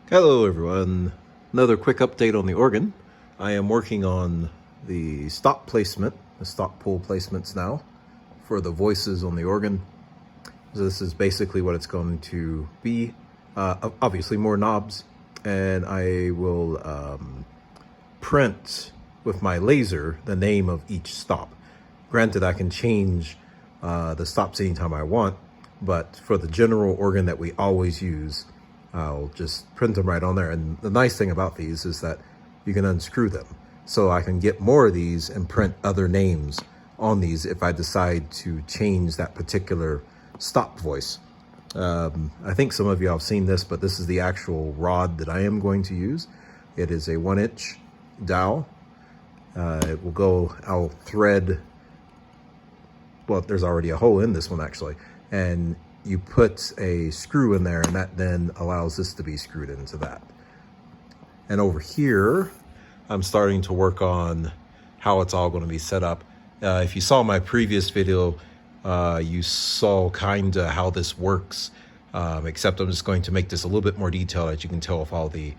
Hello everyone, another quick update on the organ. I am working on the stop placement, the stop pull placements now for the voices on the organ. So this is basically what it's going to be. Obviously more knobs, and I will print with my laser the name of each stop. Granted, I can change the stops anytime I want, but for the general organ that we always use, I'll just print them right on there. And the nice thing about these is that you can unscrew them. So I can get more of these and print other names on these if I decide to change that particular stop voice. I think some of you have seen this, but this is the actual rod that I am going to use. It is a 1-inch dowel. It will go, I'll thread, well, there's already a hole in this one actually. And you put a screw in there, and that then allows this to be screwed into that. And over here, I'm starting to work on how it's all going to be set up. If you saw my previous video, you saw kind of how this works, except I'm just going to make this a little bit more detailed, as you can tell with all the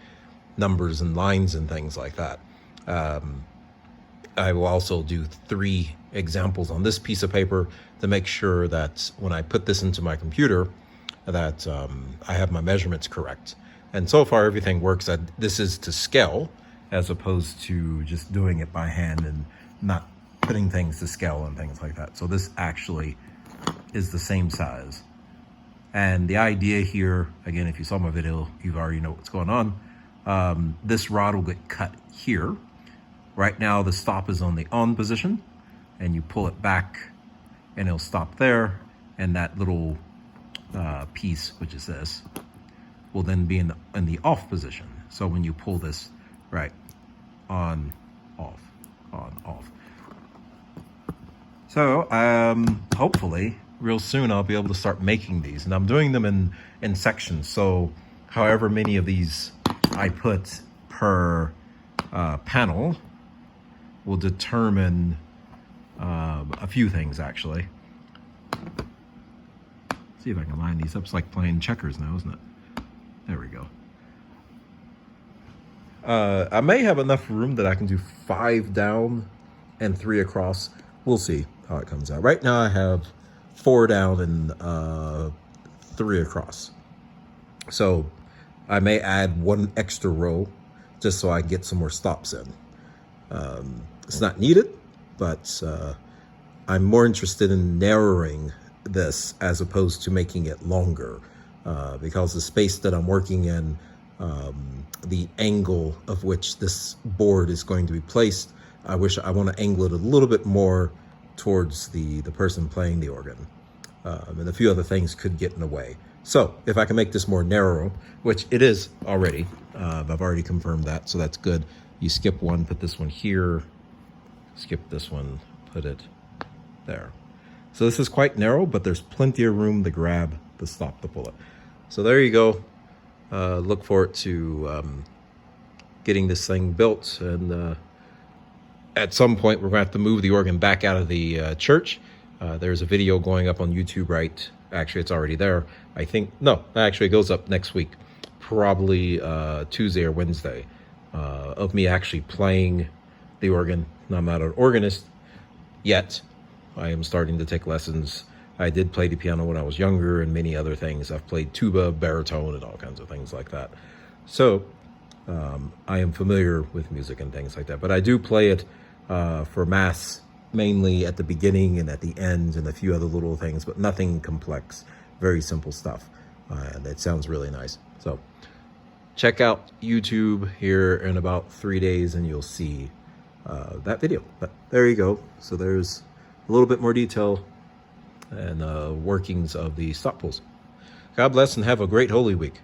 numbers and lines and things like that. I will also do 3 examples on this piece of paper to make sure that when I put this into my computer that I have my measurements correct. And so far everything works. This is to scale as opposed to just doing it by hand and not putting things to scale and things like that. So this actually is the same size. And the idea here, again, if you saw my video, you already know what's going on. This rod will get cut here. Right now the stop is on the on position, and you pull it back and it'll stop there, and that little piece, which is this, will then be in the off position. So when you pull this, right, on, off, on, off. So hopefully real soon I'll be able to start making these, and I'm doing them in sections. So however many of these I put per panel will determine a few things actually. See if I can line these up. It's like playing checkers now, isn't it? There we go. I may have enough room that I can do 5 down and 3 across. We'll see how it comes out. Right now I have 4 down and 3 across. So I may add 1 extra row just so I can get some more stops in. It's not needed, but I'm more interested in narrowing this as opposed to making it longer, because the space that I'm working in, the angle of which this board is going to be placed, I want to angle it a little bit more towards the person playing the organ, and a few other things could get in the way. So if I can make this more narrow, which it is already, I've already confirmed that, so that's good. You skip one, put this one here, skip this one, put it there. So this is quite narrow, but there's plenty of room to grab the stop to pull it. So there you go. Look forward to getting this thing built, and at some point we're going to have to move the organ back out of the church. There's a video going up on YouTube, right? Actually, it's already there. I think, no, actually it goes up next week, probably Tuesday or Wednesday, of me actually playing the organ. I'm not an organist yet. I am starting to take lessons. I did play the piano when I was younger and many other things. I've played tuba, baritone, and all kinds of things like that. So I am familiar with music and things like that. But I do play it for mass, mainly at the beginning and at the end, and a few other little things, but nothing complex. Very simple stuff. And it sounds really nice. So check out YouTube here in about 3 days and you'll see that video. But there you go. So there's a little bit more detail and workings of the stop pulls. God bless and have a great Holy Week.